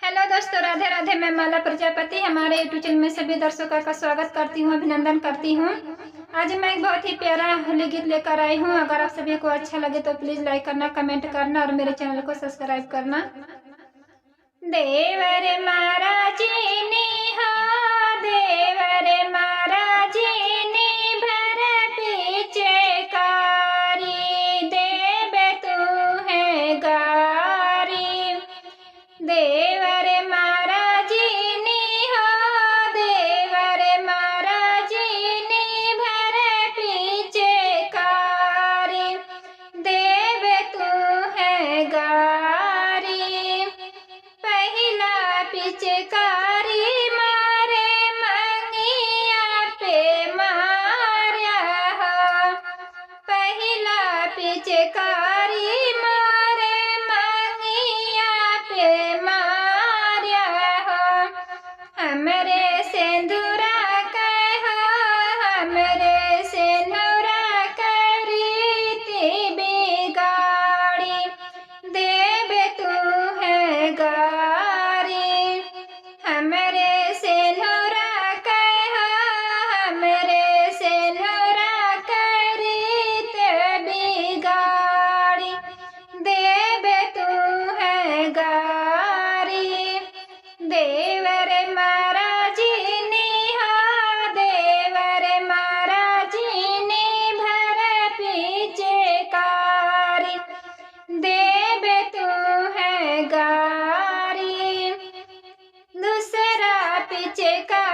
Hello दोस्तों, राधे राधे। मैं माला प्रजापति हमारे यूट्यूब चैनल में सभी दर्शकों का स्वागत करती हूँ, अभिनंदन करती हूँ। आज मैं एक बहुत ही प्यारा होली गीत लेकर आई हूँ। अगर आप सभी को अच्छा लगे तो प्लीज लाइक करना, कमेंट करना और मेरे चैनल को सब्सक्राइब करना। देवर महाराज हो, देवर महाराज भर पीछे कारी, देवे तू है गारी। देवर महाराज हो, देवर महाराज भर पीछे कारी, देवे तू है गारी। पहला पिचकारी मारे मंगिया पे मारा हो, पहला पिचकारी मारे मंगिया पे मारा हो। हमरे सिंदूरा कहो, हमरे सिंदूरा करीती बिगाड़ी, देवे तू है गारी। हमरे सिंदूरा कहो, हमरे सिंदूरा करीते बिगाड़ी, देवे तू है गारी। देवर महाराज हो, देवर महाराज भर पीछे कारी, देवे तू है गारी। दूसरा पिचकारी